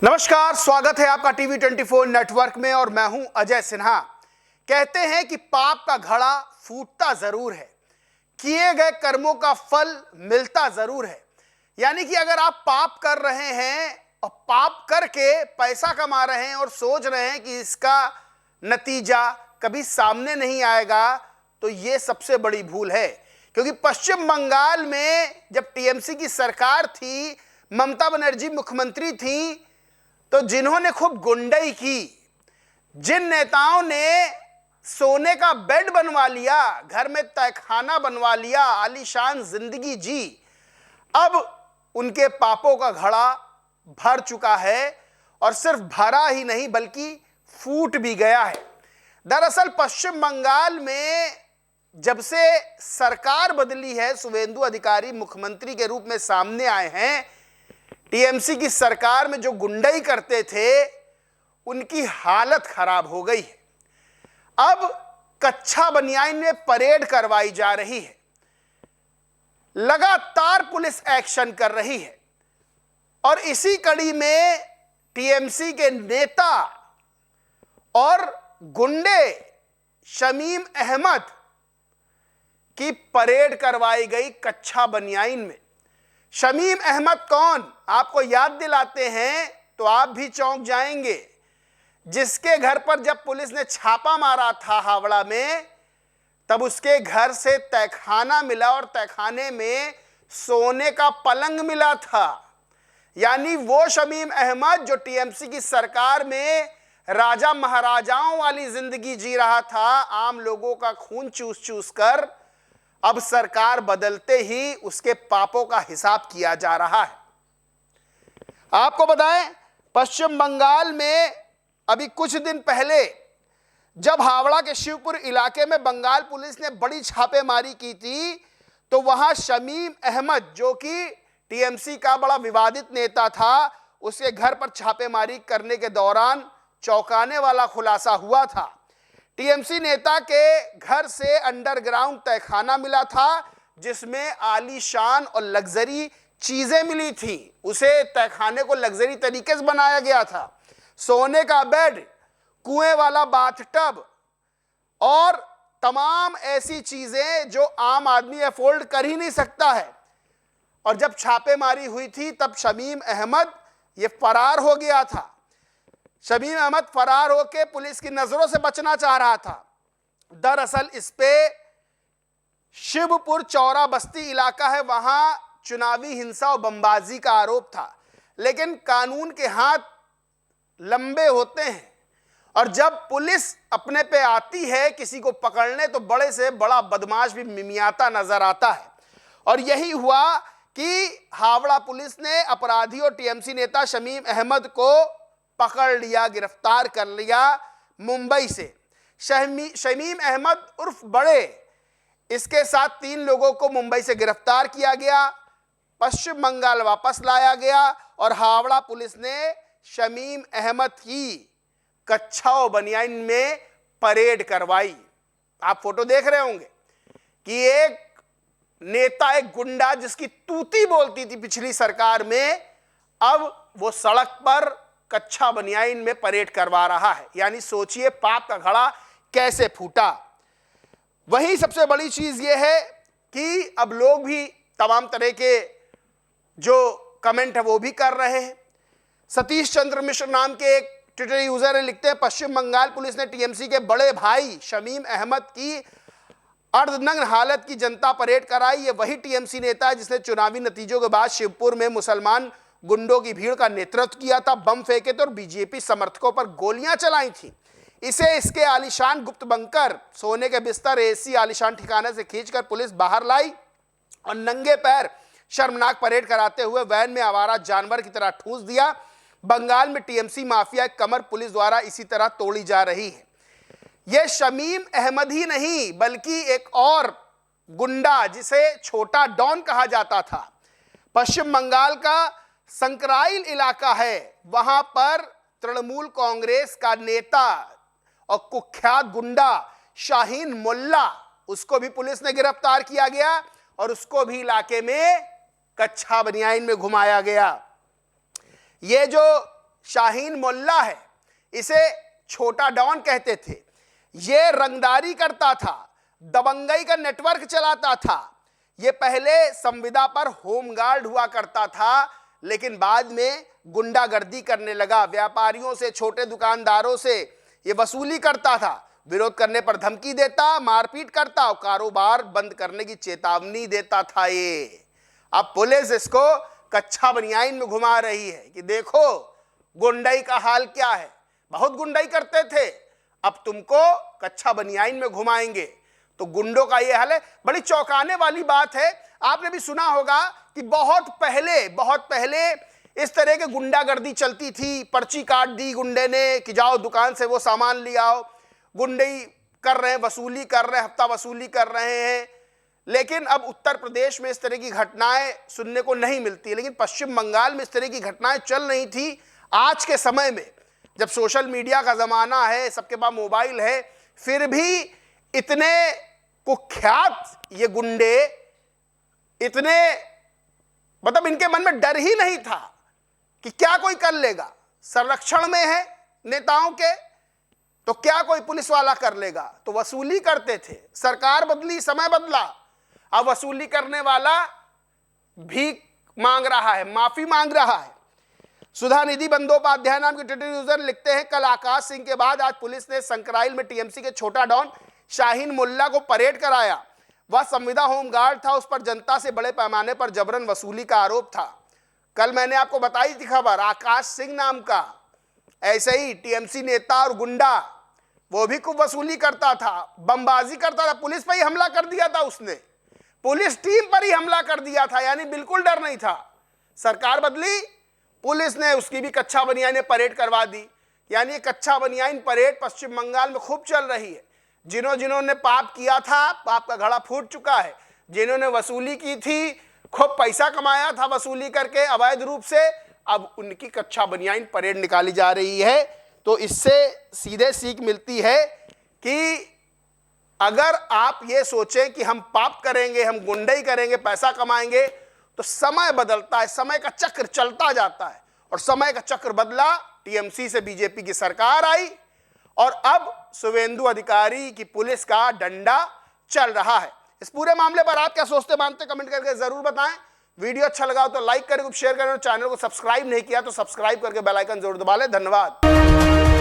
नमस्कार, स्वागत है आपका टीवी 24 नेटवर्क में और मैं हूं अजय सिन्हा। कहते हैं कि पाप का घड़ा फूटता जरूर है, किए गए कर्मों का फल मिलता जरूर है। यानी कि अगर आप पाप कर रहे हैं और पाप करके पैसा कमा रहे हैं और सोच रहे हैं कि इसका नतीजा कभी सामने नहीं आएगा, तो ये सबसे बड़ी भूल है। क्योंकि पश्चिम बंगाल में जब टीएमसी की सरकार थी, ममता बनर्जी मुख्यमंत्री थी, तो जिन्होंने खूब गुंडई की, जिन नेताओं ने सोने का बेड बनवा लिया, घर में तहखाना बनवा लिया, आलीशान जिंदगी जी, अब उनके पापों का घड़ा भर चुका है और सिर्फ भरा ही नहीं बल्कि फूट भी गया है। दरअसल पश्चिम बंगाल में जब से सरकार बदली है, शुवेंदु अधिकारी मुख्यमंत्री के रूप में सामने आए हैं, टीएमसी की सरकार में जो गुंडई करते थे उनकी हालत खराब हो गई है। अब कच्छा बनियान में परेड करवाई जा रही है, लगातार पुलिस एक्शन कर रही है और इसी कड़ी में टीएमसी के नेता और गुंडे शमीम अहमद की परेड करवाई गई कच्छा बनियान में। शमीम अहमद कौन, आपको याद दिलाते हैं तो आप भी चौंक जाएंगे। जिसके घर पर जब पुलिस ने छापा मारा था हावड़ा में, तब उसके घर से तहखाना मिला और तहखाने में सोने का पलंग मिला था। यानी वो शमीम अहमद जो टीएमसी की सरकार में राजा महाराजाओं वाली जिंदगी जी रहा था, आम लोगों का खून चूस चूस कर, अब सरकार बदलते ही उसके पापों का हिसाब किया जा रहा है। आपको बताएं, पश्चिम बंगाल में अभी कुछ दिन पहले जब हावड़ा के शिवपुर इलाके में बंगाल पुलिस ने बड़ी छापेमारी की थी, तो वहां शमीम अहमद जो कि टीएमसी का बड़ा विवादित नेता था, उसके घर पर छापेमारी करने के दौरान चौंकाने वाला खुलासा हुआ था। टीएमसी नेता के घर से अंडरग्राउंड तहखाना मिला था, जिसमें आलीशान और लग्जरी चीजें मिली थी। उसे तहखाने को लग्जरी तरीके से बनाया गया था। सोने का बेड, कुएं वाला बाथटब और तमाम ऐसी चीजें जो आम आदमी अफोर्ड कर ही नहीं सकता है। और जब छापेमारी हुई थी तब शमीम अहमद ये फरार हो गया था। शमीम अहमद फरार होकर पुलिस की नजरों से बचना चाह रहा था। दरअसल इस पे शिवपुर चौरा बस्ती इलाका है, वहां चुनावी हिंसा और बमबाजी का आरोप था। लेकिन कानून के हाथ लंबे होते हैं और जब पुलिस अपने पे आती है किसी को पकड़ने, तो बड़े से बड़ा बदमाश भी मिमियाता नजर आता है। और यही हुआ कि हावड़ा पुलिस ने अपराधी और टीएमसी नेता शमीम अहमद को पकड़ लिया, गिरफ्तार कर लिया मुंबई से। शमीम अहमद उर्फ बड़े, इसके साथ 3 लोगों को मुंबई से गिरफ्तार किया गया, पश्चिम बंगाल वापस लाया गया और हावड़ा पुलिस ने शमीम अहमद की कच्छा बनियान में परेड करवाई। आप फोटो देख रहे होंगे कि एक नेता, एक गुंडा जिसकी तूती बोलती थी पिछली सरकार में, अब वो सड़क पर कच्छा बनियान में परेड करवा रहा है। यानी सोचिए पाप का घड़ा कैसे फूटा। वही सबसे बड़ी चीज ये है कि अब लोग भी तमाम तरह के जो कमेंट है वो भी कर रहे हैं। सतीश चंद्र मिश्र नाम के एक ट्विटर यूजर ने लिखते हैं, पश्चिम बंगाल पुलिस ने टीएमसी के बड़े भाई शमीम अहमद की अर्धनग्न हालत की जनता परेड कराई। ये वही टीएमसी नेता है जिसने चुनावी नतीजों के बाद शिवपुर में मुसलमान गुंडों की भीड़ का नेतृत्व किया था, बम फेंके थे और बीजेपी समर्थकों पर गोलियां चलाई थी। इसे इसके आलीशान गुप्त बंकर, सोने के बिस्तर, एसी आलीशान ठिकाने से खींचकर पुलिस बाहर लाई और नंगे पैर शर्मनाक परेड कराते हुए वैन में आवारा जानवर की तरह ठूंस दिया। बंगाल में टीएमसी माफिया कमर पुलिस द्वारा इसी तरह तोड़ी जा रही है। यह शमीम अहमद ही नहीं बल्कि एक और गुंडा जिसे छोटा डॉन कहा जाता था, पश्चिम बंगाल का संकराइल इलाका है, वहां पर तृणमूल कांग्रेस का नेता और कुख्यात गुंडा शाहीन मुल्ला, उसको भी पुलिस ने गिरफ्तार किया गया और उसको भी इलाके में कच्छा बनियान में घुमाया गया। ये जो शाहीन मोल्ला है, इसे छोटा डॉन कहते थे। ये रंगदारी करता था, दबंगई का नेटवर्क चलाता था। ये पहले संविदा पर होमगार्ड हुआ करता था, लेकिन बाद में गुंडागर्दी करने लगा। व्यापारियों से, छोटे दुकानदारों से ये वसूली करता था। विरोध करने पर धमकी देता, मारपीट करता और कारोबार बंद करने की चेतावनी देता था। ये अब पुलिस इसको कच्चा बनियाइन में घुमा रही है कि देखो गुंडाई का हाल क्या है। बहुत गुंडाई करते थे, अब तुमको कच्चा बनियाइन में घुमाएंगे। तो गुंडों का ये हाल है। बड़ी चौंकाने वाली बात है, आपने भी सुना होगा कि बहुत पहले इस तरह के गुंडागर्दी चलती थी। पर्ची काट दी गुंडे ने कि जाओ दुकान से वो सामान ले आओ। गुंडई कर रहे हैं, वसूली कर रहे हैं, हफ्ता वसूली कर रहे हैं। लेकिन अब उत्तर प्रदेश में इस तरह की घटनाएं सुनने को नहीं मिलती, लेकिन पश्चिम बंगाल में इस तरह की घटनाएं चल रही थी। आज के समय में जब सोशल मीडिया का जमाना है, सबके पास मोबाइल है, फिर भी इतने कुख्यात ये गुंडे, इतने मतलब इनके मन में डर ही नहीं था कि क्या कोई कर लेगा। संरक्षण में है नेताओं के, तो क्या कोई पुलिस वाला कर लेगा। तो वसूली करते थे। सरकार बदली, समय बदला, अब वसूली करने वाला भीख मांग रहा है, माफी मांग रहा है। सुधा निधि बंदोपाध्याय नाम के ट्विटर यूजर लिखते हैं, कल आकाश सिंह के बाद आज पुलिस ने संकराइल में टीएमसी के छोटा डॉन शाहीन मोल्ला को परेड कराया। वह संविदा होमगार्ड था, उस पर जनता से बड़े पैमाने पर जबरन वसूली का आरोप था। कल मैंने आपको बताई थी खबर, आकाश सिंह नाम का ऐसे ही टीएमसी नेता और गुंडा, वो भी खूब वसूली करता था, बमबाजी करता था। पुलिस पर ही हमला कर दिया था उसने, पुलिस टीम पर ही हमला कर दिया था, यानी बिल्कुल डर नहीं था। सरकार बदली, पुलिस ने उसकी भी कच्चा बनियाइन परेड करवा दी। यानी कच्चा बनियाइन परेड पश्चिम बंगाल में खूब चल रही है। जिन्होंने पाप किया था, पाप का घड़ा फूट चुका है। जिन्होंने वसूली की थी, खूब पैसा कमाया था वसूली करके अवैध रूप से, अब उनकी कच्चा बनियाइन परेड निकाली जा रही है। तो इससे सीधे सीख मिलती है कि अगर आप ये सोचें कि हम पाप करेंगे, हम गुंडई करेंगे, पैसा कमाएंगे, तो समय बदलता है, समय का चक्र चलता जाता है। और समय का चक्र बदला, टीएमसी से बीजेपी की सरकार आई और अब शुवेंदु अधिकारी की पुलिस का डंडा चल रहा है। इस पूरे मामले पर आप क्या सोचते मानते, कमेंट करके जरूर बताएं। वीडियो अच्छा लगा हो तो लाइक करें, शेयर करें और चैनल को सब्सक्राइब नहीं किया तो सब्सक्राइब करके बेल आइकन जरूर दबा लें। धन्यवाद।